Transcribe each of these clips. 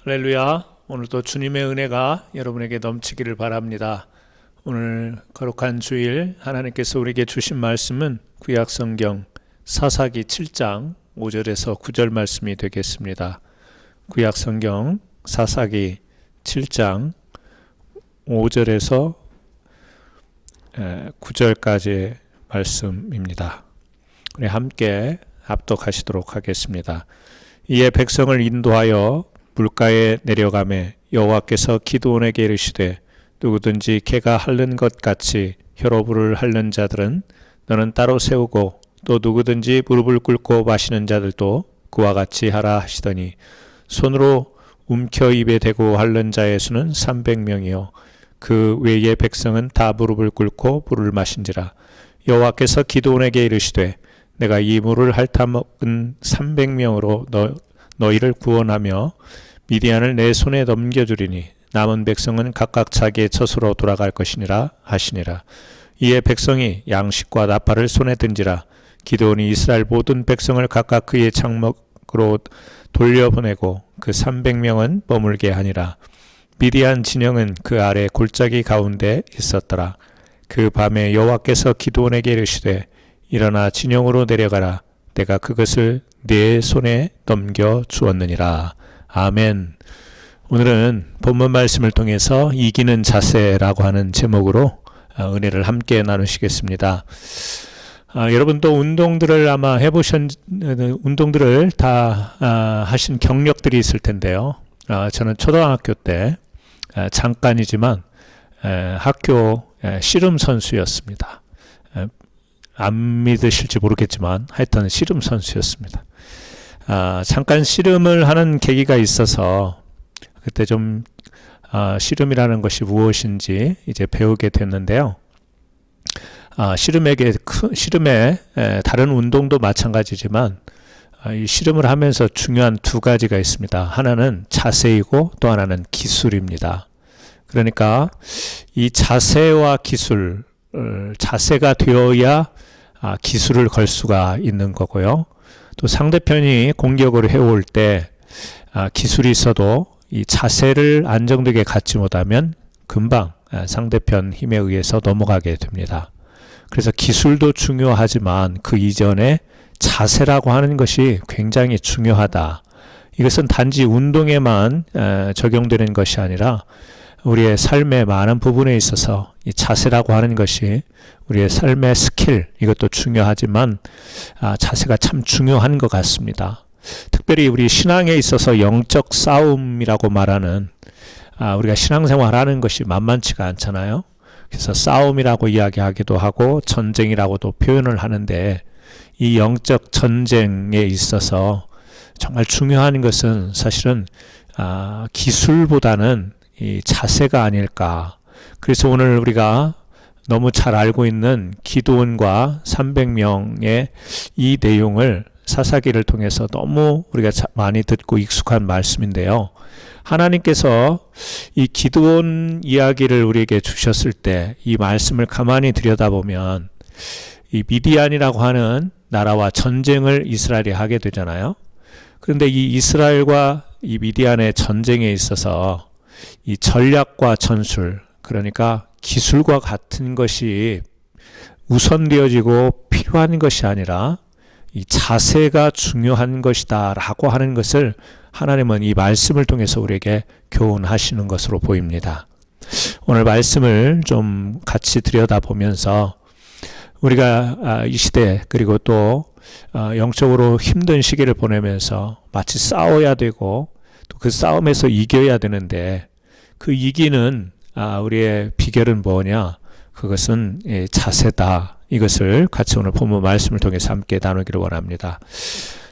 할렐루야. 오늘도 주님의 은혜가 여러분에게 넘치기를 바랍니다. 오늘 거룩한 주일 하나님께서 우리에게 주신 말씀은 구약성경 사사기 7장 5절에서 9절 말씀이 되겠습니다. 구약성경 사사기 7장 5절에서 9절까지의 말씀입니다. 우리 함께 합독하시도록 하겠습니다. 이에 백성을 인도하여 물가에 내려가매 여호와께서 기드온에게 이르시되 누구든지 개가 핥는 것 같이 혈오불을 핥는 자들은 너는 따로 세우고 또 누구든지 무릎을 꿇고 마시는 자들도 그와 같이 하라 하시더니 손으로 움켜 입에 대고 핥는 자의 수는 300명이요 그 외의 백성은 다 무릎을 꿇고 물을 마신지라. 여호와께서 기드온에게 이르시되 내가 이 물을 핥아먹은 300명으로 너희를 구원하며 미디안을 내 손에 넘겨주리니 남은 백성은 각각 자기의 처소로 돌아갈 것이니라 하시니라. 이에 백성이 양식과 나팔을 손에 든지라. 기드온이 이스라엘 모든 백성을 각각 그의 장막으로 돌려보내고 그 300명은 머물게 하니라. 미디안 진영은 그 아래 골짜기 가운데 있었더라. 그 밤에 여호와께서 기드온에게 이르시되 일어나 진영으로 내려가라. 내가 그것을 네 손에 넘겨 주었느니라. 아멘. 오늘은 본문 말씀을 통해서 이기는 자세라고 하는 제목으로 은혜를 함께 나누시겠습니다. 여러분도 운동들을 아마 운동들을 다 하신 경력들이 있을 텐데요. 저는 초등학교 때 잠깐이지만 학교 씨름 선수였습니다. 안 믿으실지 모르겠지만 하여튼 씨름 선수였습니다. 잠깐 씨름을 하는 계기가 있어서 그때 좀 씨름이라는 것이 무엇인지 이제 배우게 됐는데요. 씨름에 다른 운동도 마찬가지지만 이 씨름을 하면서 중요한 두 가지가 있습니다. 하나는 자세이고 또 하나는 기술입니다. 그러니까 이 자세와 기술, 자세가 되어야 기술을 걸 수가 있는 거고요. 또 상대편이 공격을 해올 때 기술이 있어도 이 자세를 안정되게 갖지 못하면 금방 상대편 힘에 의해서 넘어가게 됩니다. 그래서 기술도 중요하지만 그 이전에 자세라고 하는 것이 굉장히 중요하다. 이것은 단지 운동에만 적용되는 것이 아니라 우리의 삶의 많은 부분에 있어서 이 자세라고 하는 것이 우리의 삶의 스킬, 이것도 중요하지만 자세가 참 중요한 것 같습니다. 특별히 우리 신앙에 있어서 영적 싸움이라고 말하는 우리가 신앙생활하는 것이 만만치가 않잖아요. 그래서 싸움이라고 이야기하기도 하고 전쟁이라고도 표현을 하는데 이 영적 전쟁에 있어서 정말 중요한 것은 사실은 기술보다는 이 자세가 아닐까. 그래서 오늘 우리가 너무 잘 알고 있는 기드온과 300명의 이 내용을 사사기를 통해서 너무 우리가 많이 듣고 익숙한 말씀인데요. 하나님께서 이 기드온 이야기를 우리에게 주셨을 때 이 말씀을 가만히 들여다보면 이 미디안이라고 하는 나라와 전쟁을 이스라엘이 하게 되잖아요. 그런데 이 이스라엘과 이 미디안의 전쟁에 있어서 이 전략과 전술, 그러니까 기술과 같은 것이 우선되어지고 필요한 것이 아니라 이 자세가 중요한 것이다 라고 하는 것을 하나님은 이 말씀을 통해서 우리에게 교훈하시는 것으로 보입니다. 오늘 말씀을 좀 같이 들여다보면서 우리가 이 시대 그리고 또 영적으로 힘든 시기를 보내면서 마치 싸워야 되고 또 그 싸움에서 이겨야 되는데 그 이기는 우리의 비결은 뭐냐? 그것은 자세다. 이것을 같이 오늘 본문 말씀을 통해서 함께 나누기를 원합니다.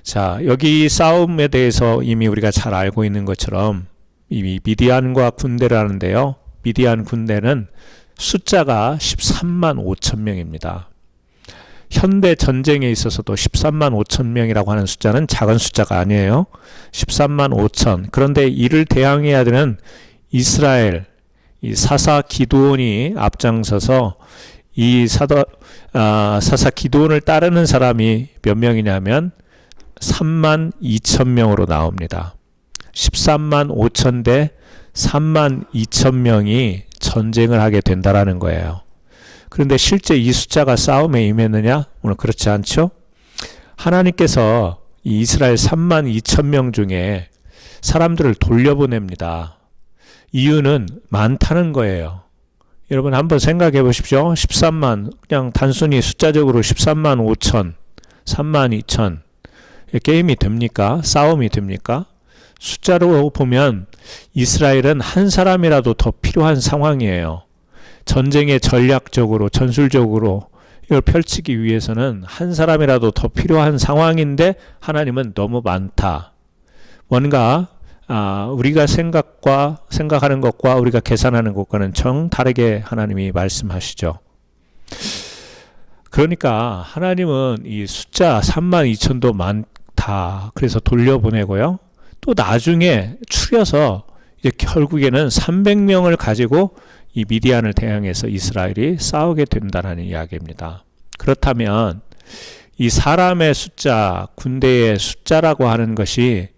자, 여기 싸움에 대해서 이미 우리가 잘 알고 있는 것처럼 이미 미디안과 군대를 하는데요. 미디안 군대는 숫자가 13만 5천 명입니다. 현대 전쟁에 있어서도 13만 5천 명이라고 하는 숫자는 작은 숫자가 아니에요. 13만 5천. 그런데 이를 대항해야 되는 이스라엘, 이 사사 기드온이 앞장서서 이 사사 기드온을 따르는 사람이 몇 명이냐면 3만 2천 명으로 나옵니다. 13만 5천 대 3만 2천 명이 전쟁을 하게 된다라는 거예요. 그런데 실제 이 숫자가 싸움에 임했느냐? 오늘 그렇지 않죠? 하나님께서 이 이스라엘 3만 2천 명 중에 사람들을 돌려보냅니다. 이유는 많다는 거예요. 여러분 한번 생각해 보십시오. 13만, 그냥 단순히 숫자적으로 13만 5천, 3만 2천, 게임이 됩니까? 싸움이 됩니까? 숫자로 보면 이스라엘은 한 사람이라도 더 필요한 상황이에요. 전쟁에 전략적으로, 전술적으로 이걸 펼치기 위해서는 한 사람이라도 더 필요한 상황인데 하나님은 너무 많다. 뭔가 우리가 생각하는 것과 우리가 계산하는 것과는 정 다르게 하나님이 말씀하시죠. 그러니까 하나님은 이 숫자 3만 2천도 많다. 그래서 돌려보내고요. 또 나중에 추려서 이제 결국에는 300명을 가지고 이 미디안을 대항해서 이스라엘이 싸우게 된다는 이야기입니다. 그렇다면 이 사람의 숫자, 군대의 숫자라고 하는 것이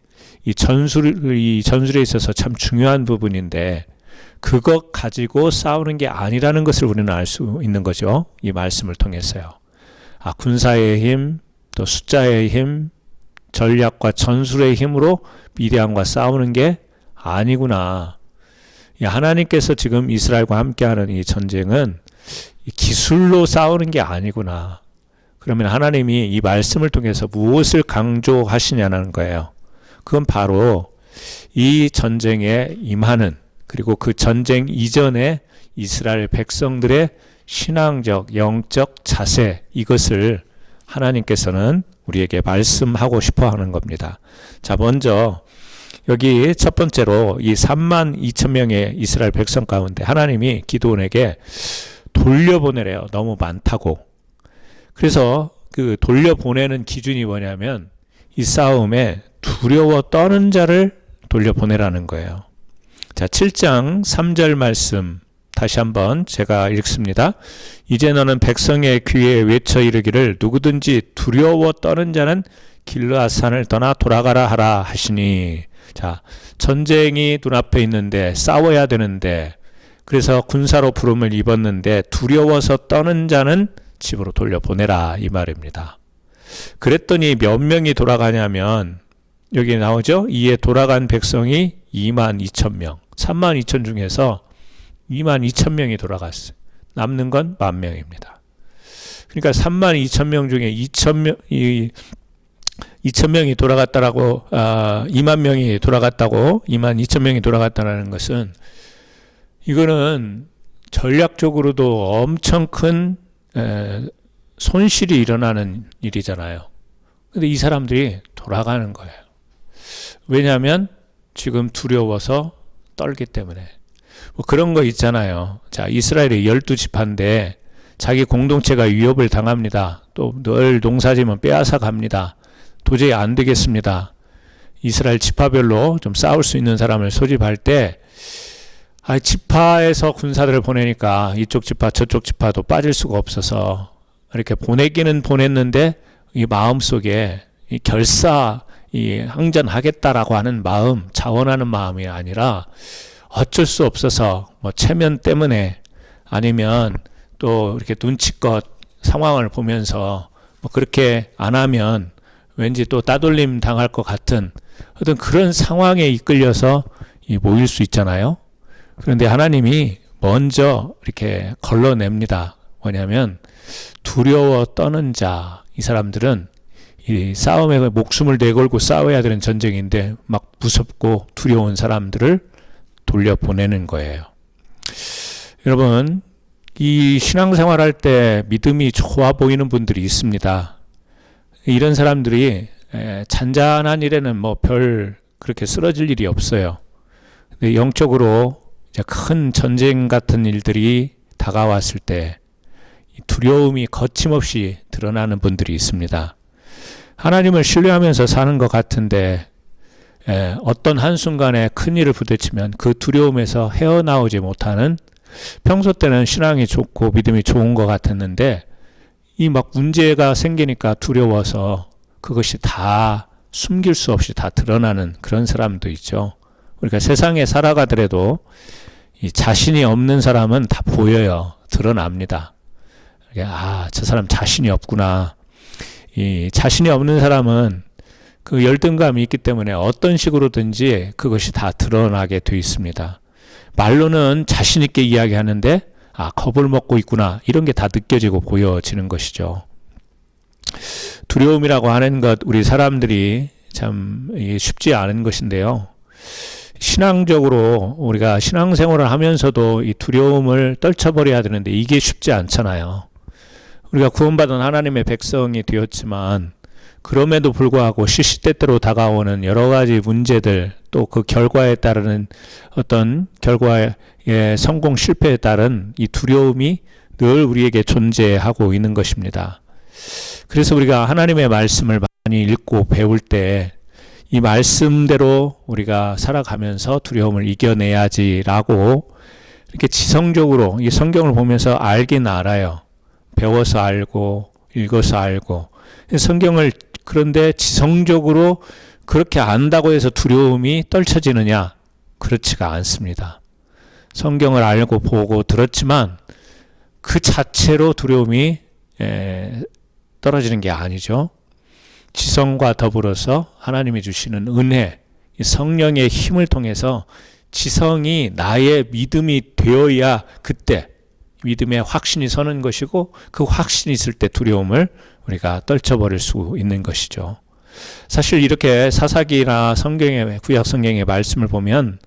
이 전술에 있어서 참 중요한 부분인데 그것 가지고 싸우는 게 아니라는 것을 우리는 알 수 있는 거죠. 이 말씀을 통해서요. 군사의 힘, 또 숫자의 힘, 전략과 전술의 힘으로 미디안과 싸우는 게 아니구나. 하나님께서 지금 이스라엘과 함께하는 이 전쟁은 기술로 싸우는 게 아니구나. 그러면 하나님이 이 말씀을 통해서 무엇을 강조하시냐는 거예요. 그건 바로 이 전쟁에 임하는, 그리고 그 전쟁 이전에 이스라엘 백성들의 신앙적, 영적 자세, 이것을 하나님께서는 우리에게 말씀하고 싶어 하는 겁니다. 자, 먼저 여기 첫 번째로 이 3만 2천 명의 이스라엘 백성 가운데 하나님이 기드온에게 돌려보내래요. 너무 많다고. 그래서 그 돌려보내는 기준이 뭐냐면 이 싸움에 두려워 떠는 자를 돌려보내라는 거예요. 자, 7장 3절 말씀 다시 한번 제가 읽습니다. 이제 너는 백성의 귀에 외쳐 이르기를 누구든지 두려워 떠는 자는 길르앗산을 떠나 돌아가라 하라 하시니. 자, 전쟁이 눈앞에 있는데 싸워야 되는데 그래서 군사로 부름을 입었는데 두려워서 떠는 자는 집으로 돌려보내라 이 말입니다. 그랬더니 몇 명이 돌아가냐면 여기 나오죠. 이에 돌아간 백성이 2만 2천 명, 3만 2천 중에서 2만 2천 명이 돌아갔어요. 남는 건 10,000명입니다. 그러니까 3만 2천 명 중에 2천 명이 돌아갔다라고 2만 명이 돌아갔다고 2만 2천 명이 돌아갔다라는 것은 이거는 전략적으로도 엄청 큰 손실이 일어나는 일이잖아요. 근데 이 사람들이 돌아가는 거예요. 왜냐하면 지금 두려워서 떨기 때문에. 뭐 그런 거 있잖아요. 자, 이스라엘의 12지파인데 자기 공동체가 위협을 당합니다. 또 늘 농사지면 빼앗아 갑니다. 도저히 안 되겠습니다. 이스라엘 지파별로 좀 싸울 수 있는 사람을 소집할 때 지파에서 군사들을 보내니까 이쪽 지파 저쪽 지파도 빠질 수가 없어서 이렇게 보내기는 보냈는데 이 마음속에 이 항전하겠다라고 하는 마음, 자원하는 마음이 아니라 어쩔 수 없어서 뭐 체면 때문에 아니면 또 이렇게 눈치껏 상황을 보면서 뭐 그렇게 안 하면 왠지 또 따돌림 당할 것 같은 어떤 그런 상황에 이끌려서 모일 수 있잖아요. 그런데 하나님이 먼저 이렇게 걸러냅니다. 뭐냐면 두려워 떠는 자, 이 사람들은 이 싸움에 목숨을 내걸고 싸워야 되는 전쟁인데 막 무섭고 두려운 사람들을 돌려보내는 거예요. 여러분, 이 신앙생활 할 때 믿음이 좋아 보이는 분들이 있습니다. 이런 사람들이 잔잔한 일에는 뭐 별 그렇게 쓰러질 일이 없어요. 근데 영적으로 이제 큰 전쟁 같은 일들이 다가왔을 때 두려움이 거침없이 드러나는 분들이 있습니다. 하나님을 신뢰하면서 사는 것 같은데 어떤 한순간에 큰 일을 부딪히면 그 두려움에서 헤어나오지 못하는, 평소 때는 신앙이 좋고 믿음이 좋은 것 같았는데 이 막 문제가 생기니까 두려워서 그것이 다 숨길 수 없이 다 드러나는 그런 사람도 있죠. 우리가 세상에 살아가더라도 이 자신이 없는 사람은 다 보여요. 드러납니다. 저 사람 자신이 없구나. 이 자신이 없는 사람은 그 열등감이 있기 때문에 어떤 식으로든지 그것이 다 드러나게 돼 있습니다. 말로는 자신 있게 이야기하는데 겁을 먹고 있구나. 이런 게 다 느껴지고 보여지는 것이죠. 두려움이라고 하는 것, 우리 사람들이 참 쉽지 않은 것인데요. 신앙적으로 우리가 신앙생활을 하면서도 이 두려움을 떨쳐버려야 되는데 이게 쉽지 않잖아요. 우리가 구원받은 하나님의 백성이 되었지만 그럼에도 불구하고 시시때때로 다가오는 여러 가지 문제들, 또 그 결과에 따르는 어떤 결과의 성공 실패에 따른 이 두려움이 늘 우리에게 존재하고 있는 것입니다. 그래서 우리가 하나님의 말씀을 많이 읽고 배울 때 이 말씀대로 우리가 살아가면서 두려움을 이겨내야지라고 이렇게 지성적으로 이 성경을 보면서 알긴 알아요. 배워서 알고 읽어서 알고. 성경을 그런데 지성적으로 그렇게 안다고 해서 두려움이 떨쳐지느냐? 그렇지가 않습니다. 성경을 알고 보고 들었지만 그 자체로 두려움이 떨어지는 게 아니죠. 지성과 더불어서 하나님이 주시는 은혜, 성령의 힘을 통해서 지성이 나의 믿음이 되어야 그때 믿음의 확신이 서는 것이고, 그 확신이 있을 때 두려움을 우리가 떨쳐버릴 수 있는 것이죠. 사실 이렇게 사사기나 성경의 구약 성경의 말씀을 보면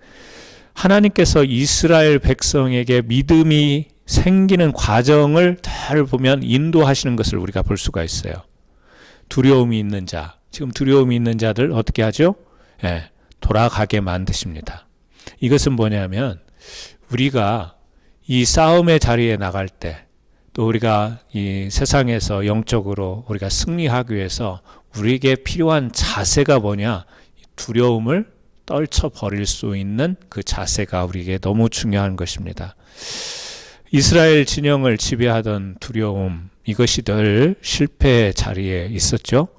하나님께서 이스라엘 백성에게 믿음이 생기는 과정을 잘 보면 인도하시는 것을 우리가 볼 수가 있어요. 두려움이 있는 자, 지금 두려움이 있는 자들 어떻게 하죠? 돌아가게 만드십니다. 이것은 뭐냐면 우리가 이 싸움의 자리에 나갈 때, 또 우리가 이 세상에서 영적으로 우리가 승리하기 위해서 우리에게 필요한 자세가 뭐냐? 두려움을 떨쳐버릴 수 있는 그 자세가 우리에게 너무 중요한 것입니다. 이스라엘 진영을 지배하던 두려움, 이것이 늘 실패의 자리에 있었죠.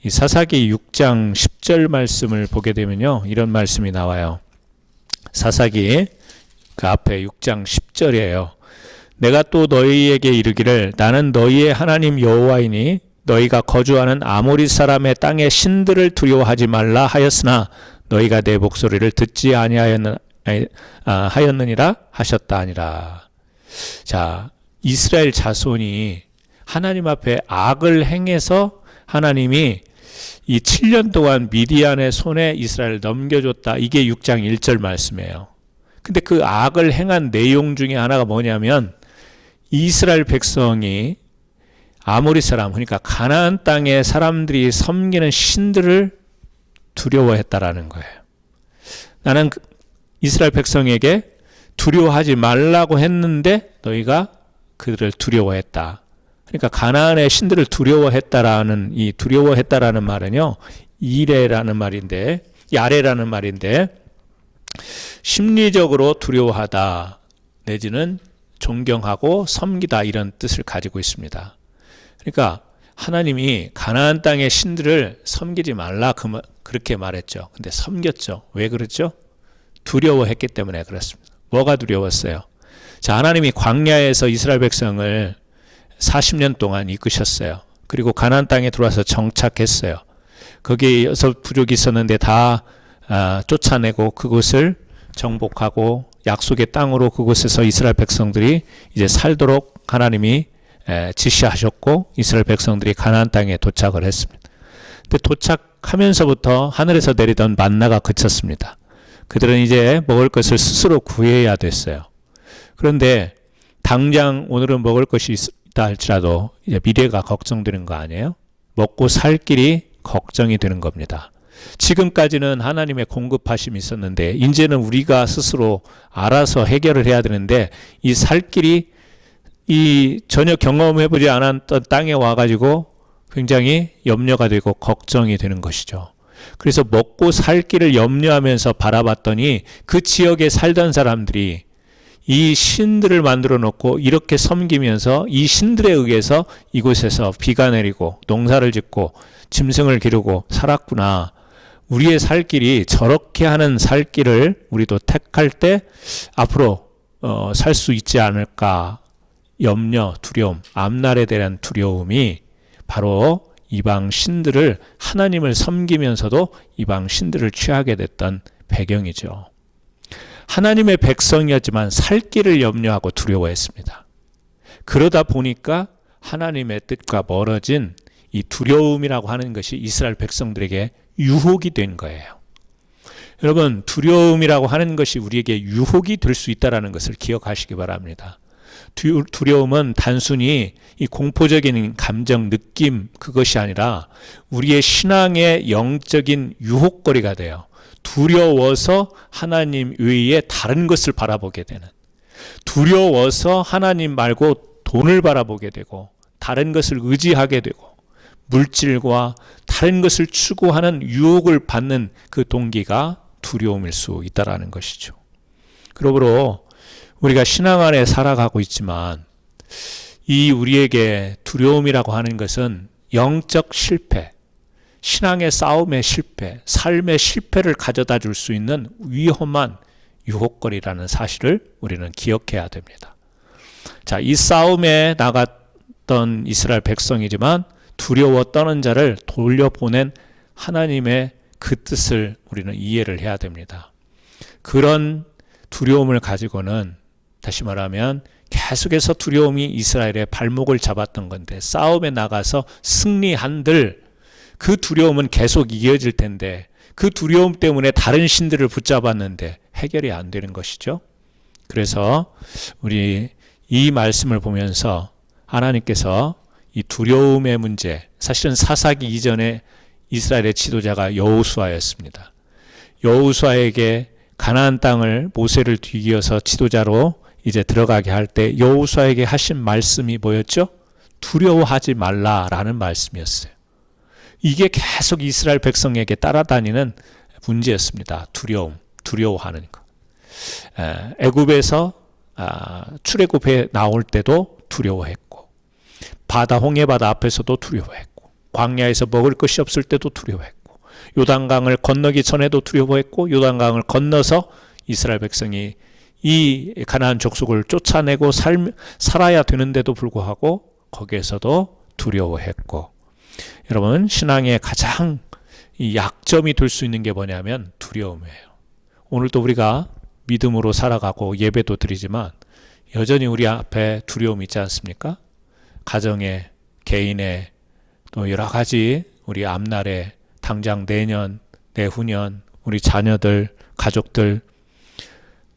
이 사사기 6장 10절 말씀을 보게 되면요, 이런 말씀이 나와요. 사사기 그 앞에 6장 10절이에요. 내가 또 너희에게 이르기를 나는 너희의 하나님 여호와이니 너희가 거주하는 아모리 사람의 땅의 신들을 두려워하지 말라 하였으나 너희가 내 목소리를 듣지 하였느니라 하셨다 하니라. 자, 이스라엘 자손이 하나님 앞에 악을 행해서 하나님이 이 7년 동안 미디안의 손에 이스라엘을 넘겨줬다. 이게 6장 1절 말씀이에요. 근데 그 악을 행한 내용 중에 하나가 뭐냐면 이스라엘 백성이 아모리 사람, 그러니까 가나안 땅의 사람들이 섬기는 신들을 두려워했다라는 거예요. 나는 이스라엘 백성에게 두려워하지 말라고 했는데 너희가 그들을 두려워했다. 그러니까 가나안의 신들을 두려워했다라는 이 두려워했다라는 말은요, 이레라는 말인데, 야레라는 말인데, 심리적으로 두려워하다 내지는 존경하고 섬기다 이런 뜻을 가지고 있습니다. 그러니까 하나님이 가나안 땅의 신들을 섬기지 말라 그렇게 말했죠. 근데 섬겼죠. 왜 그랬죠? 두려워했기 때문에 그렇습니다. 뭐가 두려웠어요? 자, 하나님이 광야에서 이스라엘 백성을 40년 동안 이끄셨어요. 그리고 가나안 땅에 들어와서 정착했어요. 거기에 6부족이 있었는데 다 쫓아내고 그곳을 정복하고 약속의 땅으로 그곳에서 이스라엘 백성들이 이제 살도록 하나님이 지시하셨고 이스라엘 백성들이 가나안 땅에 도착을 했습니다. 근데 도착하면서부터 하늘에서 내리던 만나가 그쳤습니다. 그들은 이제 먹을 것을 스스로 구해야 됐어요. 그런데 당장 오늘은 먹을 것이 있다 할지라도 이제 미래가 걱정되는 거 아니에요? 먹고 살 길이 걱정이 되는 겁니다. 지금까지는 하나님의 공급하심이 있었는데 이제는 우리가 스스로 알아서 해결을 해야 되는데 이 살 길이 이 전혀 경험해보지 않았던 땅에 와가지고 굉장히 염려가 되고 걱정이 되는 것이죠. 그래서 먹고 살 길을 염려하면서 바라봤더니 그 지역에 살던 사람들이 이 신들을 만들어 놓고 이렇게 섬기면서 이 신들에 의해서 이곳에서 비가 내리고 농사를 짓고 짐승을 기르고 살았구나. 우리의 살 길이 저렇게 하는 살 길을 우리도 택할 때 앞으로 살 수 있지 않을까. 염려, 두려움, 앞날에 대한 두려움이 바로 이방 신들을 하나님을 섬기면서도 이방 신들을 취하게 됐던 배경이죠. 하나님의 백성이었지만 살 길을 염려하고 두려워했습니다. 그러다 보니까 하나님의 뜻과 멀어진 이 두려움이라고 하는 것이 이스라엘 백성들에게 유혹이 된 거예요. 여러분, 두려움이라고 하는 것이 우리에게 유혹이 될 수 있다는 것을 기억하시기 바랍니다. 두려움은 단순히 이 공포적인 감정, 느낌 그것이 아니라 우리의 신앙의 영적인 유혹거리가 돼요. 두려워서 하나님 외에 다른 것을 바라보게 되는, 두려워서 하나님 말고 돈을 바라보게 되고 다른 것을 의지하게 되고 물질과 다른 것을 추구하는 유혹을 받는 그 동기가 두려움일 수 있다는 것이죠. 그러므로 우리가 신앙 안에 살아가고 있지만 이 우리에게 두려움이라고 하는 것은 영적 실패, 신앙의 싸움의 실패, 삶의 실패를 가져다 줄 수 있는 위험한 유혹거리라는 사실을 우리는 기억해야 됩니다. 자, 이 싸움에 나갔던 이스라엘 백성이지만 두려워 떠는 자를 돌려보낸 하나님의 그 뜻을 우리는 이해를 해야 됩니다. 그런 두려움을 가지고는 다시 말하면 계속해서 두려움이 이스라엘의 발목을 잡았던 건데 싸움에 나가서 승리한들 그 두려움은 계속 이어질 텐데 그 두려움 때문에 다른 신들을 붙잡았는데 해결이 안 되는 것이죠. 그래서 우리 이 말씀을 보면서 하나님께서 이 두려움의 문제, 사실은 사사기 이전에 이스라엘의 지도자가 여호수아였습니다. 여호수아에게 가나안 땅을 모세를 뒤이어서 지도자로 이제 들어가게 할 때 여호수아에게 하신 말씀이 뭐였죠? 두려워하지 말라라는 말씀이었어요. 이게 계속 이스라엘 백성에게 따라다니는 문제였습니다. 두려워하는 것. 애굽에서 출애굽해 나올 때도 두려워했고, 홍해 바다 앞에서도 두려워했고, 광야에서 먹을 것이 없을 때도 두려워했고, 요단강을 건너기 전에도 두려워했고, 요단강을 건너서 이스라엘 백성이 이 가나안 족속을 쫓아내고 살아야 되는데도 불구하고 거기에서도 두려워했고, 여러분, 신앙의 가장 이 약점이 될 수 있는 게 뭐냐면 두려움이에요. 오늘도 우리가 믿음으로 살아가고 예배도 드리지만 여전히 우리 앞에 두려움이 있지 않습니까? 가정에, 개인에, 또 여러 가지 우리 앞날에 당장 내년, 내후년, 우리 자녀들, 가족들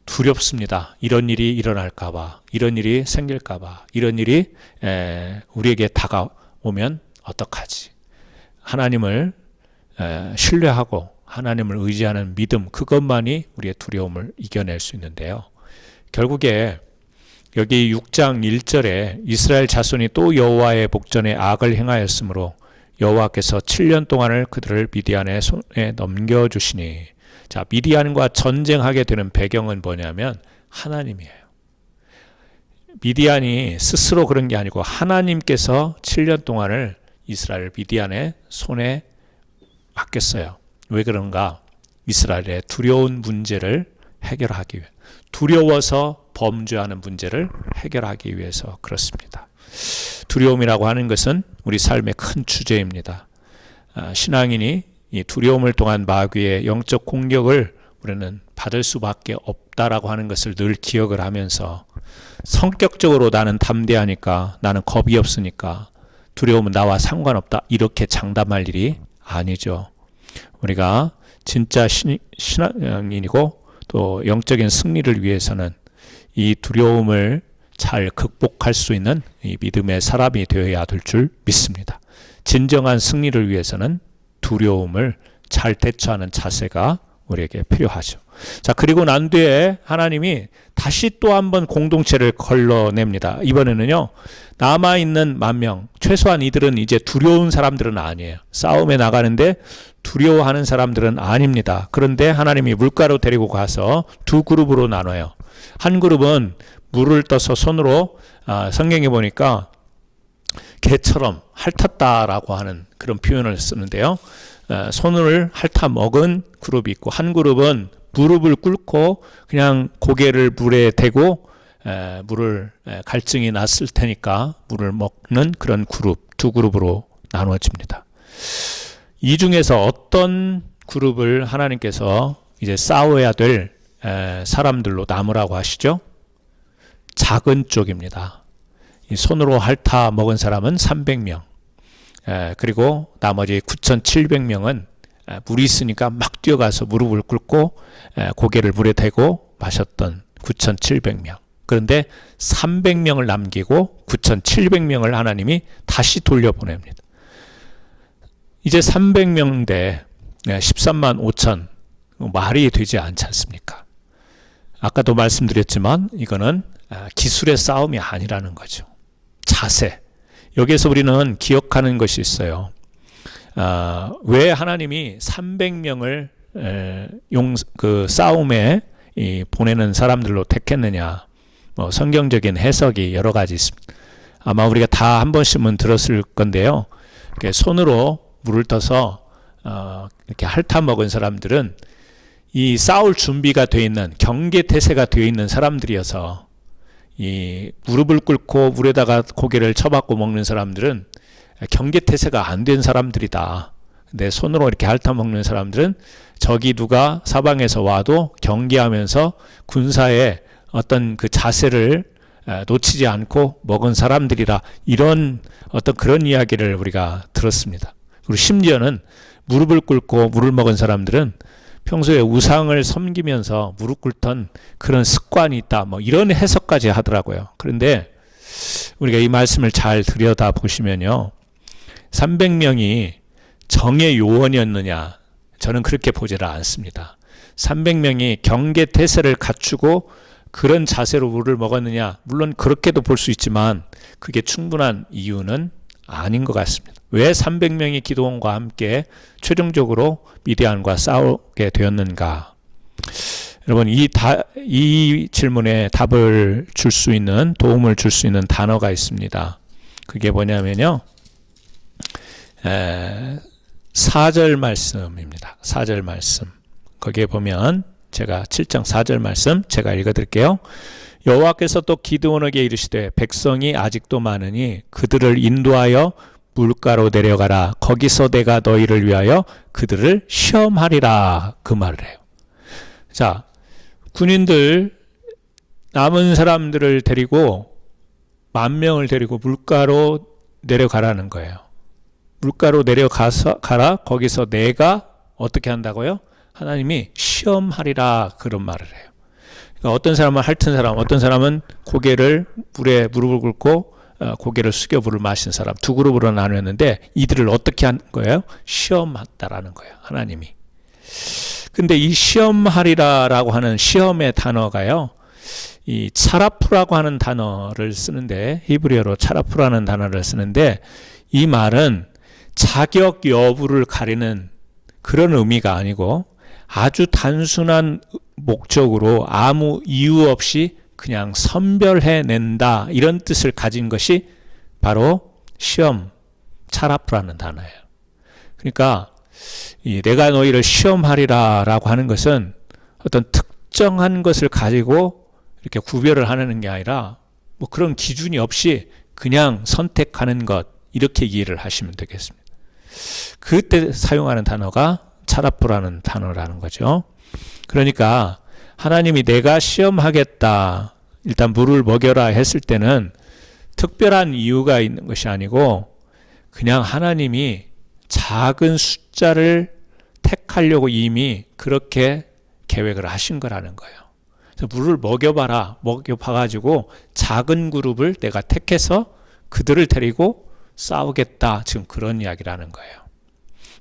두렵습니다. 이런 일이 일어날까봐, 이런 일이 생길까봐, 이런 일이 우리에게 다가오면 어떡하지? 하나님을 신뢰하고 하나님을 의지하는 믿음, 그것만이 우리의 두려움을 이겨낼 수 있는데요. 결국에 여기 6장 1절에 이스라엘 자손이 또 여호와의 복전에 악을 행하였으므로 여호와께서 7년 동안을 그들을 미디안의 손에 넘겨주시니, 자, 미디안과 전쟁하게 되는 배경은 뭐냐면 하나님이에요. 미디안이 스스로 그런 게 아니고 하나님께서 7년 동안을 이스라엘 미디안의 손에 맡겼어요. 왜 그런가? 이스라엘의 두려운 문제를 해결하기 위해, 두려워서 범죄하는 문제를 해결하기 위해서 그렇습니다. 두려움이라고 하는 것은 우리 삶의 큰 주제입니다. 신앙인이 이 두려움을 통한 마귀의 영적 공격을 우리는 받을 수밖에 없다라고 하는 것을 늘 기억을 하면서, 성격적으로 나는 담대하니까, 나는 겁이 없으니까 두려움은 나와 상관없다, 이렇게 장담할 일이 아니죠. 우리가 진짜 신앙인이고 또 영적인 승리를 위해서는 이 두려움을 잘 극복할 수 있는 이 믿음의 사람이 되어야 될 줄 믿습니다. 진정한 승리를 위해서는 두려움을 잘 대처하는 자세가 우리에게 필요하죠. 자, 그리고 난 뒤에 하나님이 다시 또 한 번 공동체를 걸러냅니다. 이번에는요, 남아있는 10,000명, 최소한 이들은 이제 두려운 사람들은 아니에요. 싸움에 나가는데 두려워하는 사람들은 아닙니다. 그런데 하나님이 물가로 데리고 가서 두 그룹으로 나눠요. 한 그룹은 물을 떠서 손으로 성경에 보니까 개처럼 핥았다라고 하는 그런 표현을 쓰는데요. 손을 핥아 먹은 그룹이 있고 한 그룹은 무릎을 꿇고 그냥 고개를 물에 대고 물을 갈증이 났을 테니까 물을 먹는 그런 그룹, 두 그룹으로 나누어집니다. 이 중에서 어떤 그룹을 하나님께서 이제 싸워야 될 사람들로 남으라고 하시죠? 작은 쪽입니다. 이 손으로 핥아 먹은 사람은 300명, 그리고 나머지 9,700명은 물이 있으니까 막 뛰어가서 무릎을 꿇고 고개를 물에 대고 마셨던 9,700명. 그런데 300명을 남기고 9,700명을 하나님이 다시 돌려보냅니다. 이제 300명 대 13만 5천, 말이 되지 않지 않습니까? 아까도 말씀드렸지만 이거는 기술의 싸움이 아니라는 거죠. 자세. 여기에서 우리는 기억하는 것이 있어요. 왜 하나님이 300명을 그 싸움에 보내는 사람들로 택했느냐? 성경적인 해석이 여러 가지 있습니다. 아마 우리가 다 한 번씩은 들었을 건데요. 손으로 물을 떠서 이렇게 핥아 먹은 사람들은 이 싸울 준비가 되어 있는 경계태세가 되어 있는 사람들이어서 이 무릎을 꿇고 물에다가 고개를 쳐박고 먹는 사람들은 경계태세가 안 된 사람들이다. 근데 손으로 이렇게 핥아 먹는 사람들은 적이 누가 사방에서 와도 경계하면서 군사의 어떤 그 자세를 놓치지 않고 먹은 사람들이라, 이런 어떤 그런 이야기를 우리가 들었습니다. 그리고 심지어는 무릎을 꿇고 물을 먹은 사람들은 평소에 우상을 섬기면서 무릎 꿇던 그런 습관이 있다, 이런 해석까지 하더라고요. 그런데 우리가 이 말씀을 잘 들여다 보시면요, 300명이 정의 요원이었느냐, 저는 그렇게 보지를 않습니다. 300명이 경계태세를 갖추고 그런 자세로 물을 먹었느냐, 물론 그렇게도 볼 수 있지만 그게 충분한 이유는 아닌 것 같습니다. 왜 300명이 기드온과 함께 최종적으로 미디안과 싸우게 되었는가? 여러분, 이 질문에 답을 줄 수 있는, 도움을 줄 수 있는 단어가 있습니다. 그게 뭐냐면요, 4절 말씀입니다. 4절 말씀. 거기에 보면 제가 7장 4절 말씀 제가 읽어드릴게요. 여호와께서 또 기드온에게 이르시되 백성이 아직도 많으니 그들을 인도하여 물가로 내려가라. 거기서 내가 너희를 위하여 그들을 시험하리라. 그 말을 해요. 자, 군인들 남은 사람들을 데리고 10,000명을 데리고 물가로 내려가라는 거예요. 물가로 내려가서 가라. 거기서 내가 어떻게 한다고요? 하나님이 시험하리라. 그런 말을 해요. 그러니까 어떤 사람은 핥은 사람, 어떤 사람은 고개를 물에 무릎을 꿇고 고개를 숙여 물을 마신 사람, 두 그룹으로 나누었는데 이들을 어떻게 한 거예요? 시험했다라는 거예요, 하나님이. 근데 이 시험하리라라고 하는 시험의 단어가요, 이 차라프라고 하는 단어를 쓰는데, 히브리어로 차라프라는 단어를 쓰는데, 이 말은 자격 여부를 가리는 그런 의미가 아니고 아주 단순한 목적으로 아무 이유 없이 그냥 선별해낸다, 이런 뜻을 가진 것이 바로 시험, 차라프라는 단어예요. 그러니까 내가 너희를 시험하리라 라고 하는 것은 어떤 특정한 것을 가지고 이렇게 구별을 하는 게 아니라 그런 기준이 없이 그냥 선택하는 것, 이렇게 이해를 하시면 되겠습니다. 그때 사용하는 단어가 차라프라는 단어라는 거죠. 그러니까 하나님이 내가 시험하겠다, 일단 물을 먹여라 했을 때는 특별한 이유가 있는 것이 아니고 그냥 하나님이 작은 숫자를 택하려고 이미 그렇게 계획을 하신 거라는 거예요. 그래서 물을 먹여봐라, 먹여봐가지고 작은 그룹을 내가 택해서 그들을 데리고 싸우겠다, 지금 그런 이야기라는 거예요.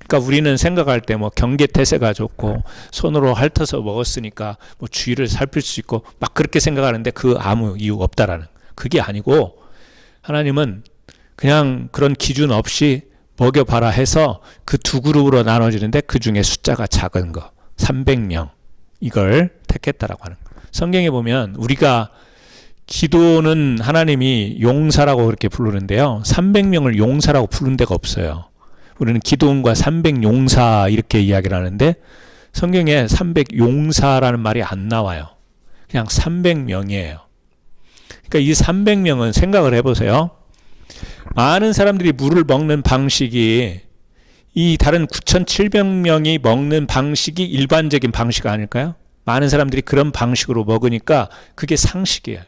그러니까 우리는 생각할 때 경계태세가 좋고 손으로 핥아서 먹었으니까 주의를 살필 수 있고 막 그렇게 생각하는데 그 아무 이유 없다라는, 그게 아니고 하나님은 그냥 그런 기준 없이 먹여봐라 해서 그 두 그룹으로 나눠지는데 그 중에 숫자가 작은 거 300명, 이걸 택했다라고 하는 거예요. 성경에 보면 우리가 기도는 하나님이 용사라고 그렇게 부르는데요. 300명을 용사라고 부른 데가 없어요. 우리는 기도원과 300용사 이렇게 이야기를 하는데 성경에 300용사라는 말이 안 나와요. 그냥 300명이에요. 그러니까 이 300명은 생각을 해보세요. 많은 사람들이 물을 먹는 방식이 이 다른 9,700명이 먹는 방식이 일반적인 방식 아닐까요? 많은 사람들이 그런 방식으로 먹으니까 그게 상식이에요.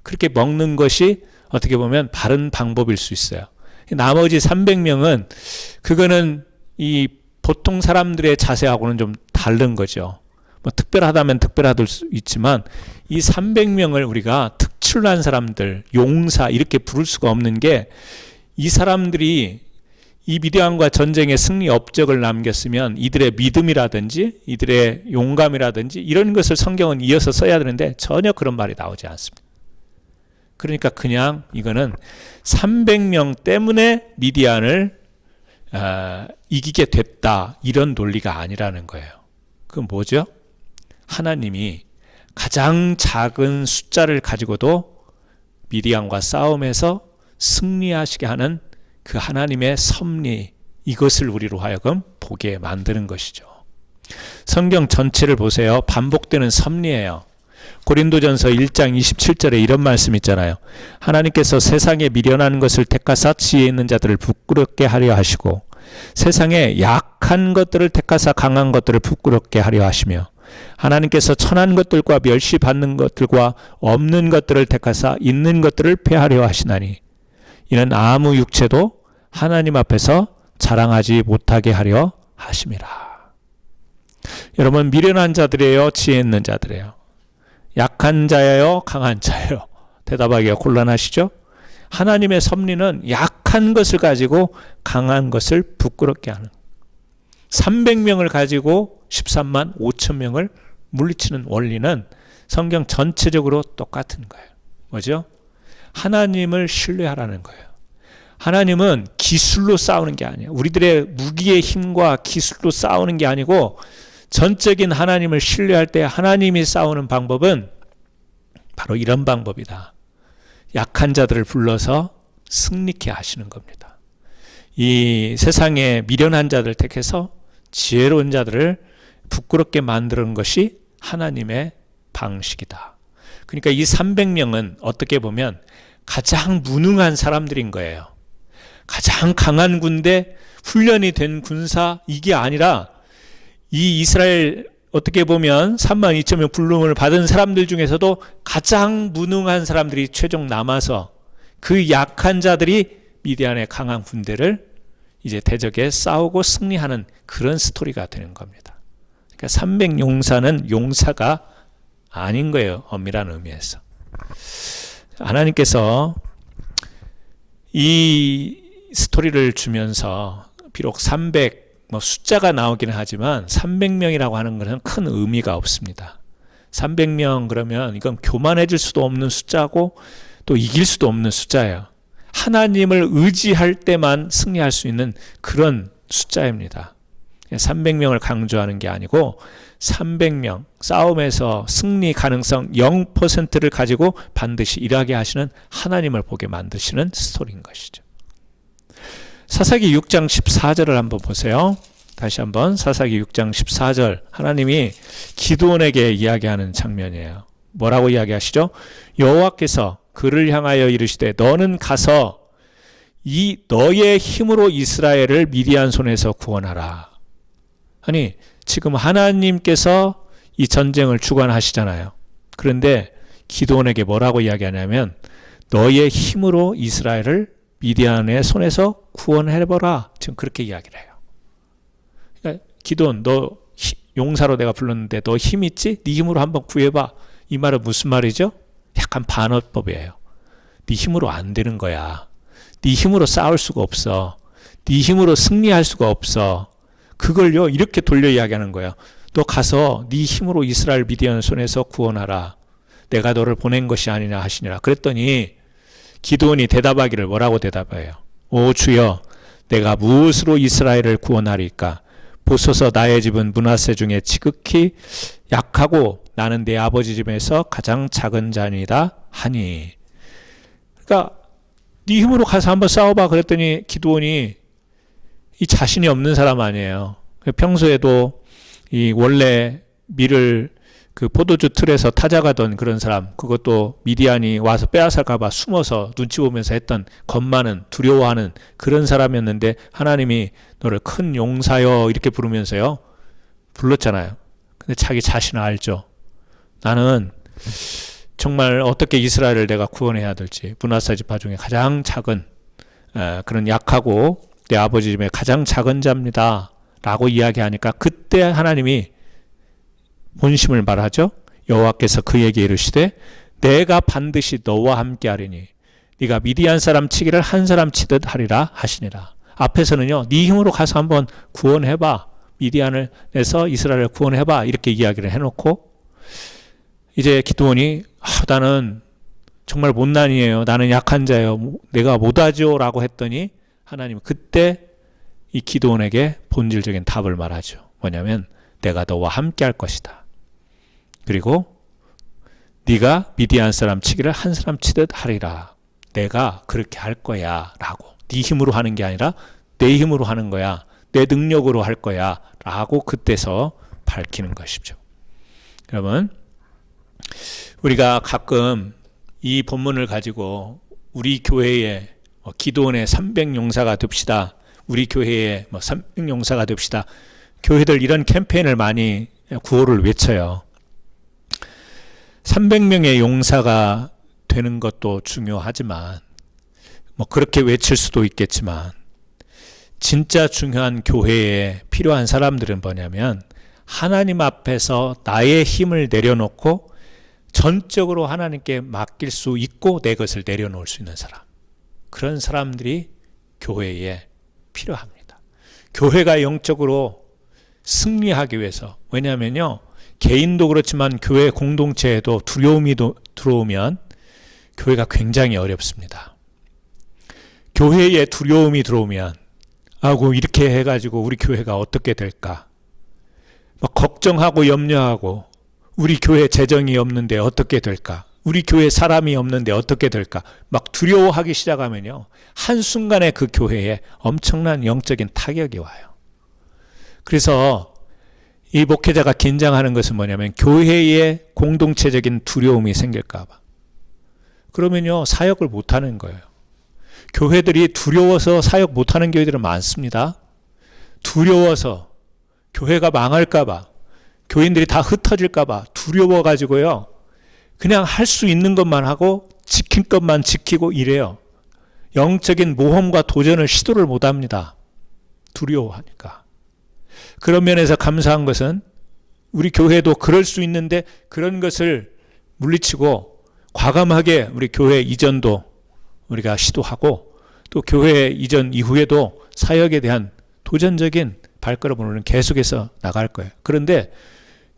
그렇게 먹는 것이 어떻게 보면 바른 방법일 수 있어요. 나머지 300명은 그거는 이 보통 사람들의 자세하고는 좀 다른 거죠. 뭐 특별하다면 특별할 수 있지만 이 300명을 우리가 특출난 사람들, 용사 이렇게 부를 수가 없는 게 이 사람들이 이 미디안과 전쟁의 승리 업적을 남겼으면 이들의 믿음이라든지 이들의 용감이라든지 이런 것을 성경은 이어서 써야 되는데 전혀 그런 말이 나오지 않습니다. 그러니까 그냥 이거는 300명 때문에 미디안을 이기게 됐다 이런 논리가 아니라는 거예요. 그건 뭐죠? 하나님이 가장 작은 숫자를 가지고도 미디안과 싸움에서 승리하시게 하는 그 하나님의 섭리, 이것을 우리로 하여금 보게 만드는 것이죠. 성경 전체를 보세요. 반복되는 섭리예요. 고린도전서 1장 27절에 이런 말씀 있잖아요. 하나님께서 세상에 미련한 것을 택하사 지혜 있는 자들을 부끄럽게 하려 하시고 세상에 약한 것들을 택하사 강한 것들을 부끄럽게 하려 하시며 하나님께서 천한 것들과 멸시받는 것들과 없는 것들을 택하사 있는 것들을 폐하려 하시나니 이는 아무 육체도 하나님 앞에서 자랑하지 못하게 하려 하심이라. 여러분, 미련한 자들이에요? 지혜 있는 자들이에요? 약한 자예요? 강한 자예요? 대답하기가 곤란하시죠? 하나님의 섭리는 약한 것을 가지고 강한 것을 부끄럽게 하는 300명을 가지고 13만 5천 명을 물리치는 원리는 성경 전체적으로 똑같은 거예요. 뭐죠? 하나님을 신뢰하라는 거예요. 하나님은 기술로 싸우는 게 아니에요. 우리들의 무기의 힘과 기술로 싸우는 게 아니고 전적인 하나님을 신뢰할 때 하나님이 싸우는 방법은 바로 이런 방법이다. 약한 자들을 불러서 승리케 하시는 겁니다. 이 세상에 미련한 자들을 택해서 지혜로운 자들을 부끄럽게 만드는 것이 하나님의 방식이다. 그러니까 이 300명은 어떻게 보면 가장 무능한 사람들인 거예요. 가장 강한 군대, 훈련이 된 군사, 이게 아니라 이 이스라엘 어떻게 보면 3만 2천 명 부름을 받은 사람들 중에서도 가장 무능한 사람들이 최종 남아서 그 약한 자들이 미디안의 강한 군대를 이제 대적에 싸우고 승리하는 그런 스토리가 되는 겁니다. 그러니까 300용사는 용사가 아닌 거예요. 엄밀한 의미에서. 하나님께서 이 스토리를 주면서 비록 300 숫자가 나오기는 하지만 300명이라고 하는 것은 큰 의미가 없습니다. 300명 그러면 이건 교만해질 수도 없는 숫자고 또 이길 수도 없는 숫자예요. 하나님을 의지할 때만 승리할 수 있는 그런 숫자입니다. 300명을 강조하는 게 아니고 300명 싸움에서 승리 가능성 0%를 가지고 반드시 일하게 하시는 하나님을 보게 만드시는 스토리인 것이죠. 사사기 6장 14절을 한번 보세요. 다시 한번 사사기 6장 14절 하나님이 기드온에게 이야기하는 장면이에요. 뭐라고 이야기하시죠? 여호와께서 그를 향하여 이르시되 너는 가서 이 너의 힘으로 이스라엘을 미디안 손에서 구원하라. 아니 지금 하나님께서 이 전쟁을 주관하시잖아요. 그런데 기드온에게 뭐라고 이야기하냐면 너의 힘으로 이스라엘을 미디안의 손에서 구원해보라. 지금 그렇게 이야기를 해요. 그러니까 기드온 너 용사로 내가 불렀는데 너 힘 있지? 네 힘으로 한번 구해봐. 이 말은 무슨 말이죠? 약간 반어법이에요. 네 힘으로 안 되는 거야. 네 힘으로 싸울 수가 없어. 네 힘으로 승리할 수가 없어. 그걸요 이렇게 돌려 이야기하는 거예요. 너 가서 네 힘으로 이스라엘 미디안 손에서 구원하라. 내가 너를 보낸 것이 아니냐 하시니라. 그랬더니 기드온이 대답하기를 뭐라고 대답해요? 오 주여 내가 무엇으로 이스라엘을 구원하리까? 보소서 나의 집은 므낫세 중에 지극히 약하고 나는 내 아버지 집에서 가장 작은 자니다 하니. 그러니까 네 힘으로 가서 한번 싸워봐 그랬더니 기드온이 이 자신이 없는 사람 아니에요. 평소에도 이 원래 밀을 그 포도주 틀에서 타작하던 그런 사람, 그것도 미디안이 와서 빼앗을까봐 숨어서 눈치 보면서 했던 겁 많은, 두려워하는 그런 사람이었는데 하나님이 너를 큰 용사여 이렇게 부르면서요 불렀잖아요. 근데 자기 자신을 알죠. 나는 정말 어떻게 이스라엘을 내가 구원해야 될지, 므낫세 지파 중에 가장 작은 그런 약하고 내 아버지 집에 가장 작은 자입니다 라고 이야기하니까 그때 하나님이 본심을 말하죠. 여호와께서 그에게 이르시되 내가 반드시 너와 함께 하리니 네가 미디안 사람 치기를 한 사람 치듯 하리라 하시니라. 앞에서는요 네 힘으로 가서 한번 구원해봐, 미디안을 내서 이스라엘을 구원해봐 이렇게 이야기를 해놓고 이제 기드온이 나는 정말 못난이에요, 나는 약한 자예요, 내가 못하죠 라고 했더니 하나님은 그때 이 기드온에게 본질적인 답을 말하죠. 뭐냐면 내가 너와 함께 할 것이다. 그리고 네가 미디안 사람 치기를 한 사람 치듯 하리라. 내가 그렇게 할 거야 라고. 네 힘으로 하는 게 아니라 내 힘으로 하는 거야, 내 능력으로 할 거야 라고 그때서 밝히는 것이죠. 여러분, 우리가 가끔 이 본문을 가지고 우리 교회에 기도원의 300용사가 됩시다, 우리 교회에 300용사가 됩시다, 교회들 이런 캠페인을 많이 구호를 외쳐요. 300명의 용사가 되는 것도 중요하지만 그렇게 외칠 수도 있겠지만 진짜 중요한 교회에 필요한 사람들은 뭐냐면 하나님 앞에서 나의 힘을 내려놓고 전적으로 하나님께 맡길 수 있고 내 것을 내려놓을 수 있는 사람, 그런 사람들이 교회에 필요합니다. 교회가 영적으로 승리하기 위해서, 왜냐하면요 개인도 그렇지만 교회 공동체에도 두려움이 들어오면 교회가 굉장히 어렵습니다. 교회에 두려움이 들어오면 이렇게 해가지고 우리 교회가 어떻게 될까, 걱정하고 염려하고 우리 교회 재정이 없는데 어떻게 될까, 우리 교회 사람이 없는데 어떻게 될까 두려워하기 시작하면요 한순간에 그 교회에 엄청난 영적인 타격이 와요. 그래서 이 목회자가 긴장하는 것은 뭐냐면 교회에 공동체적인 두려움이 생길까 봐. 그러면요 사역을 못하는 거예요. 교회들이 두려워서 사역 못하는 교회들은 많습니다. 두려워서 교회가 망할까 봐, 교인들이 다 흩어질까 봐 두려워가지고요 그냥 할 수 있는 것만 하고 지킬 것만 지키고 이래요. 영적인 모험과 도전을 시도를 못합니다. 두려워하니까. 그런 면에서 감사한 것은 우리 교회도 그럴 수 있는데 그런 것을 물리치고 과감하게 우리 교회 이전도 우리가 시도하고 또 교회 이전 이후에도 사역에 대한 도전적인 발걸음으로는 계속해서 나갈 거예요. 그런데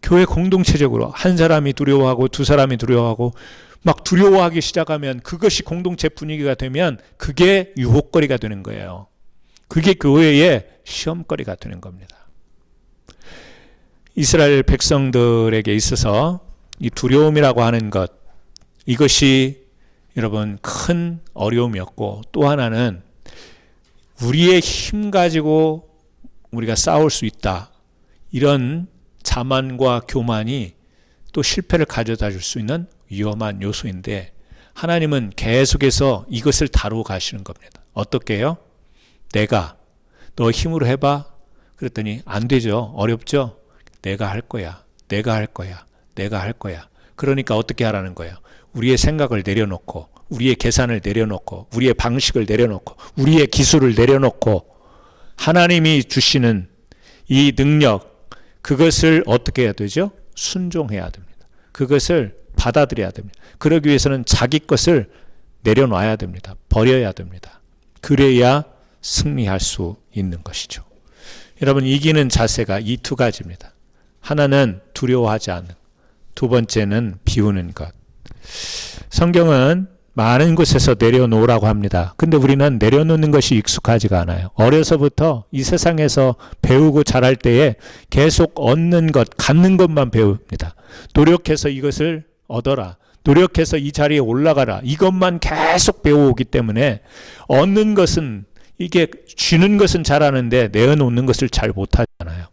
교회 공동체적으로 한 사람이 두려워하고 두 사람이 두려워하고 두려워하기 시작하면 그것이 공동체 분위기가 되면 그게 유혹거리가 되는 거예요. 그게 교회의 시험거리가 되는 겁니다. 이스라엘 백성들에게 있어서 이 두려움이라고 하는 것, 이것이 여러분 큰 어려움이었고, 또 하나는 우리의 힘 가지고 우리가 싸울 수 있다, 이런 자만과 교만이 또 실패를 가져다 줄 수 있는 위험한 요소인데 하나님은 계속해서 이것을 다루어 가시는 겁니다. 어떻게 해요? 내가 너 힘으로 해봐 그랬더니 안 되죠, 어렵죠, 내가 할 거야, 내가 할 거야, 내가 할 거야. 그러니까 어떻게 하라는 거예요? 우리의 생각을 내려놓고, 우리의 계산을 내려놓고, 우리의 방식을 내려놓고, 우리의 기술을 내려놓고 하나님이 주시는 이 능력, 그것을 어떻게 해야 되죠? 순종해야 됩니다. 그것을 받아들여야 됩니다. 그러기 위해서는 자기 것을 내려놔야 됩니다. 버려야 됩니다. 그래야 승리할 수 있는 것이죠. 여러분, 이기는 자세가 이 두 가지입니다. 하나는 두려워하지 않는, 두 번째는 비우는 것. 성경은 많은 곳에서 내려놓으라고 합니다. 근데 우리는 내려놓는 것이 익숙하지가 않아요. 어려서부터 이 세상에서 배우고 자랄 때에 계속 얻는 것, 갖는 것만 배웁니다. 노력해서 이것을 얻어라. 노력해서 이 자리에 올라가라. 이것만 계속 배워오기 때문에 얻는 것은, 이게 쥐는 것은 잘하는데 내어놓는 것을 잘 못하잖아요.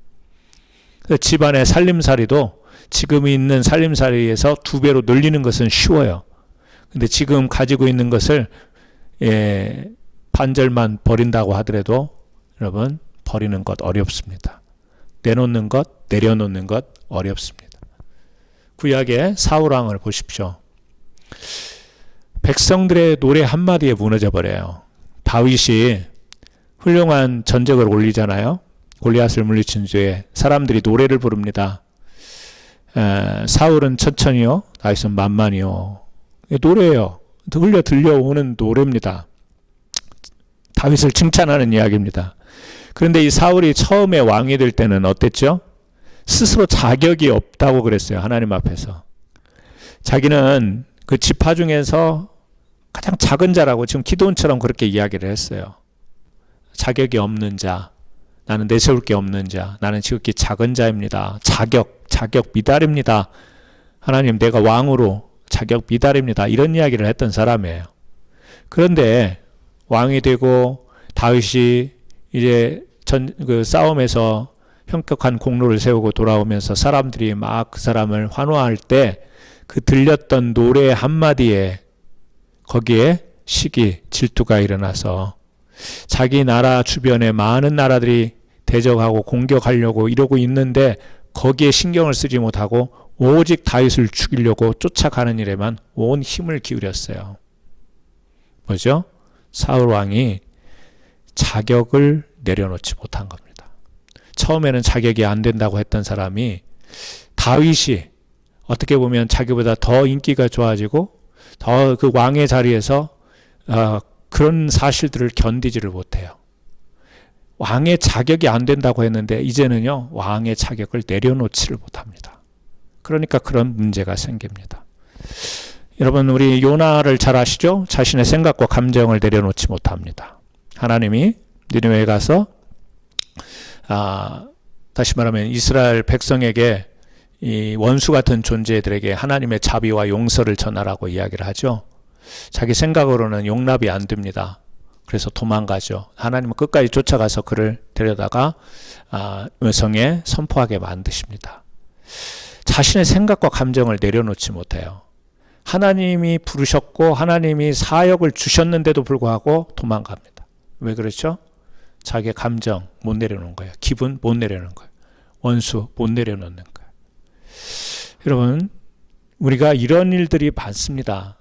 집안의 살림살이도 지금 있는 살림살이에서 2배로 늘리는 것은 쉬워요. 근데 지금 가지고 있는 것을 반절만 버린다고 하더라도 여러분, 버리는 것 어렵습니다. 내놓는 것, 내려놓는 것 어렵습니다. 구약의 사울왕을 보십시오. 백성들의 노래 한마디에 무너져 버려요. 다윗이 훌륭한 전적을 올리잖아요. 골리앗을 물리친 뒤에 사람들이 노래를 부릅니다. 사울은 천천히요, 다윗은 만만히요. 노래예요. 들려오는 노래입니다. 다윗을 칭찬하는 이야기입니다. 그런데 이 사울이 처음에 왕이 될 때는 어땠죠? 스스로 자격이 없다고 그랬어요. 하나님 앞에서. 자기는 그 지파 중에서 가장 작은 자라고 지금 기드온처럼 그렇게 이야기를 했어요. 자격이 없는 자, 나는 내세울 게 없는 자, 나는 지극히 작은 자입니다. 자격 미달입니다. 하나님, 내가 왕으로 자격 미달입니다. 이런 이야기를 했던 사람이에요. 그런데 왕이 되고 다윗이 이제 그 싸움에서 현격한 공로를 세우고 돌아오면서 사람들이 막 그 사람을 환호할 때 그 들렸던 노래 한마디에 거기에 시기, 질투가 일어나서 자기 나라 주변에 많은 나라들이 대적하고 공격하려고 이러고 있는데 거기에 신경을 쓰지 못하고 오직 다윗을 죽이려고 쫓아가는 일에만 온 힘을 기울였어요. 뭐죠? 사울 왕이 자격을 내려놓지 못한 겁니다. 처음에는 자격이 안 된다고 했던 사람이 다윗이 어떻게 보면 자기보다 더 인기가 좋아지고 더 그 왕의 자리에서 그런 사실들을 견디지를 못해요. 왕의 자격이 안 된다고 했는데 이제는요, 왕의 자격을 내려놓지를 못합니다. 그러니까 그런 문제가 생깁니다. 여러분, 우리 요나를 잘 아시죠? 자신의 생각과 감정을 내려놓지 못합니다. 하나님이 니느웨에 가서 다시 말하면 이스라엘 백성에게 이 원수 같은 존재들에게 하나님의 자비와 용서를 전하라고 이야기를 하죠. 자기 생각으로는 용납이 안 됩니다. 그래서 도망가죠. 하나님은 끝까지 쫓아가서 그를 데려다가 성에 선포하게 만드십니다. 자신의 생각과 감정을 내려놓지 못해요. 하나님이 부르셨고 하나님이 사역을 주셨는데도 불구하고 도망갑니다. 왜 그렇죠? 자기의 감정 못 내려놓은 거예요. 기분 못 내려놓은 거예요. 원수 못 내려놓는 거예요. 여러분, 우리가 이런 일들이 많습니다.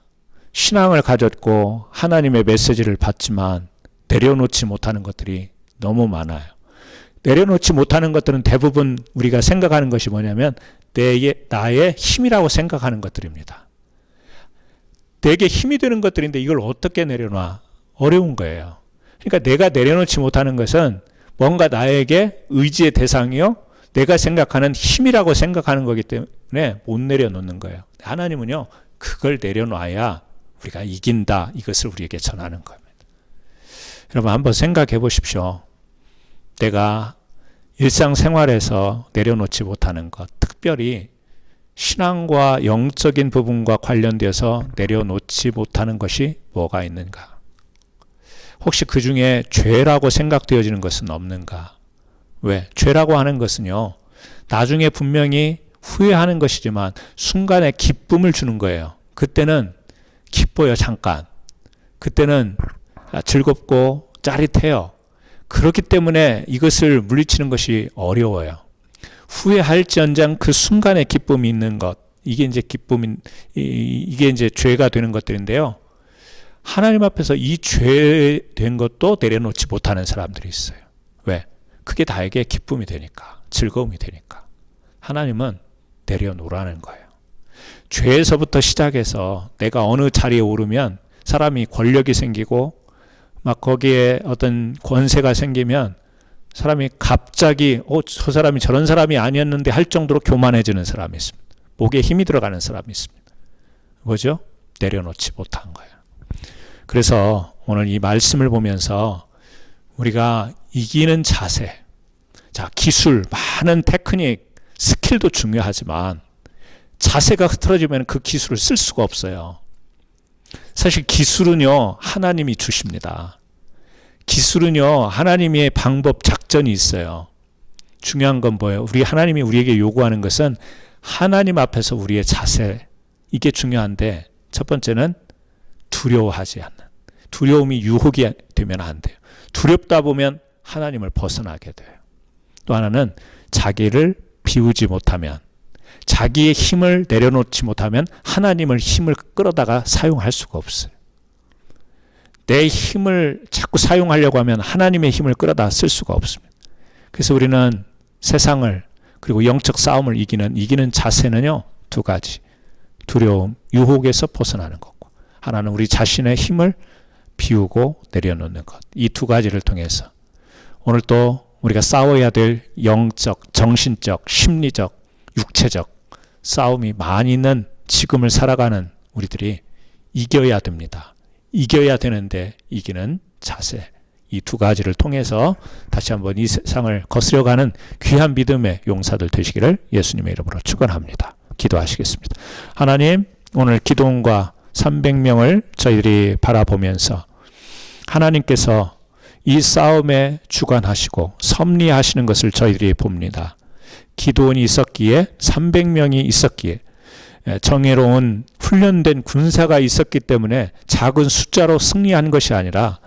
신앙을 가졌고 하나님의 메시지를 받지만 내려놓지 못하는 것들이 너무 많아요. 내려놓지 못하는 것들은 대부분 우리가 생각하는 것이 뭐냐면 나의 힘이라고 생각하는 것들입니다. 내게 힘이 되는 것들인데 이걸 어떻게 내려놔? 어려운 거예요. 그러니까 내가 내려놓지 못하는 것은 뭔가 나에게 의지의 대상이요, 내가 생각하는 힘이라고 생각하는 거기 때문에 못 내려놓는 거예요. 하나님은요, 그걸 내려놔야 우리가 이긴다, 이것을 우리에게 전하는 겁니다. 여러분, 한번 생각해 보십시오. 내가 일상생활에서 내려놓지 못하는 것, 특별히 신앙과 영적인 부분과 관련되어서 내려놓지 못하는 것이 뭐가 있는가? 혹시 그 중에 죄라고 생각되어지는 것은 없는가? 왜? 죄라고 하는 것은요, 나중에 분명히 후회하는 것이지만 순간에 기쁨을 주는 거예요. 그때는 기뻐요, 잠깐. 그때는 즐겁고 짜릿해요. 그렇기 때문에 이것을 물리치는 것이 어려워요. 후회할지언정 그 순간에 기쁨이 있는 것, 이게 이제 이게 이제 죄가 되는 것들인데요. 하나님 앞에서 이 죄된 것도 내려놓지 못하는 사람들이 있어요. 왜? 그게 나에게 기쁨이 되니까, 즐거움이 되니까. 하나님은 내려놓으라는 거예요. 죄에서부터 시작해서 내가 어느 자리에 오르면 사람이 권력이 생기고 막 거기에 어떤 권세가 생기면 사람이 갑자기 저 사람이 저런 사람이 아니었는데 할 정도로 교만해지는 사람이 있습니다. 목에 힘이 들어가는 사람이 있습니다. 뭐죠? 내려놓지 못한 거예요. 그래서 오늘 이 말씀을 보면서 우리가 이기는 자세, 자, 기술, 많은 테크닉, 스킬도 중요하지만 자세가 흐트러지면 그 기술을 쓸 수가 없어요. 사실 기술은요, 하나님이 주십니다. 기술은요, 하나님의 방법, 작전이 있어요. 중요한 건 뭐예요? 하나님이 우리에게 요구하는 것은 하나님 앞에서 우리의 자세, 이게 중요한데, 첫 번째는 두려워하지 않는, 두려움이 유혹이 되면 안 돼요. 두렵다 보면 하나님을 벗어나게 돼요. 또 하나는 자기를 비우지 못하면, 자기의 힘을 내려놓지 못하면 하나님을 힘을 끌어다가 사용할 수가 없어요. 내 힘을 자꾸 사용하려고 하면 하나님의 힘을 끌어다 쓸 수가 없습니다. 그래서 우리는 세상을, 그리고 영적 싸움을 이기는 자세는요, 두 가지. 두려움, 유혹에서 벗어나는 것과, 하나는 우리 자신의 힘을 비우고 내려놓는 것. 이 두 가지를 통해서 오늘 또 우리가 싸워야 될 영적, 정신적, 심리적, 육체적 싸움이 많이 있는 지금을 살아가는 우리들이 이겨야 됩니다. 이겨야 되는데 이기는 자세, 이 두 가지를 통해서 다시 한번 이 세상을 거스려가는 귀한 믿음의 용사들 되시기를 예수님의 이름으로 축원합니다. 기도하시겠습니다. 하나님, 오늘 기도원과 300명을 저희들이 바라보면서 하나님께서 이 싸움에 주관하시고 섭리하시는 것을 저희들이 봅니다. 기도원이 있었기에, 300명이 있었기에, 정예로운 훈련된 군사가 있었기 때문에 작은 숫자로 승리한 것이 아니라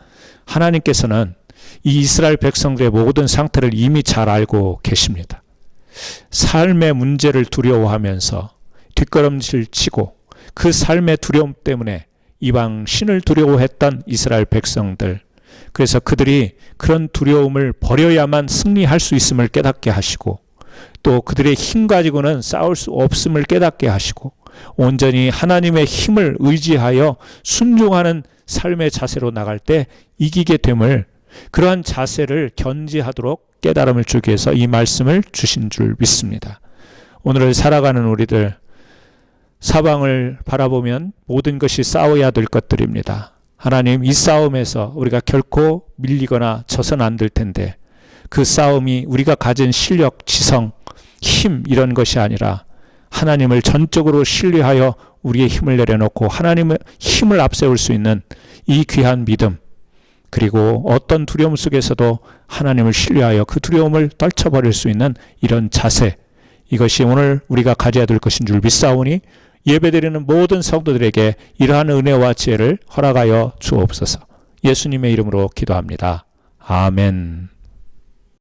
하나님께서는 이 이스라엘 백성들의 모든 상태를 이미 잘 알고 계십니다. 삶의 문제를 두려워하면서 뒷걸음질 치고 그 삶의 두려움 때문에 이방 신을 두려워했던 이스라엘 백성들, 그래서 그들이 그런 두려움을 버려야만 승리할 수 있음을 깨닫게 하시고, 또 그들의 힘 가지고는 싸울 수 없음을 깨닫게 하시고, 온전히 하나님의 힘을 의지하여 순종하는 삶의 자세로 나갈 때 이기게 됨을, 그러한 자세를 견지하도록 깨달음을 주기 위해서 이 말씀을 주신 줄 믿습니다. 오늘을 살아가는 우리들, 사방을 바라보면 모든 것이 싸워야 될 것들입니다. 하나님, 이 싸움에서 우리가 결코 밀리거나 져서는 안 될 텐데, 그 싸움이 우리가 가진 실력, 지성, 힘, 이런 것이 아니라 하나님을 전적으로 신뢰하여 우리의 힘을 내려놓고 하나님의 힘을 앞세울 수 있는 이 귀한 믿음, 그리고 어떤 두려움 속에서도 하나님을 신뢰하여 그 두려움을 떨쳐버릴 수 있는 이런 자세, 이것이 오늘 우리가 가져야 될 것인 줄 믿사오니 예배드리는 모든 성도들에게 이러한 은혜와 지혜를 허락하여 주옵소서. 예수님의 이름으로 기도합니다. 아멘.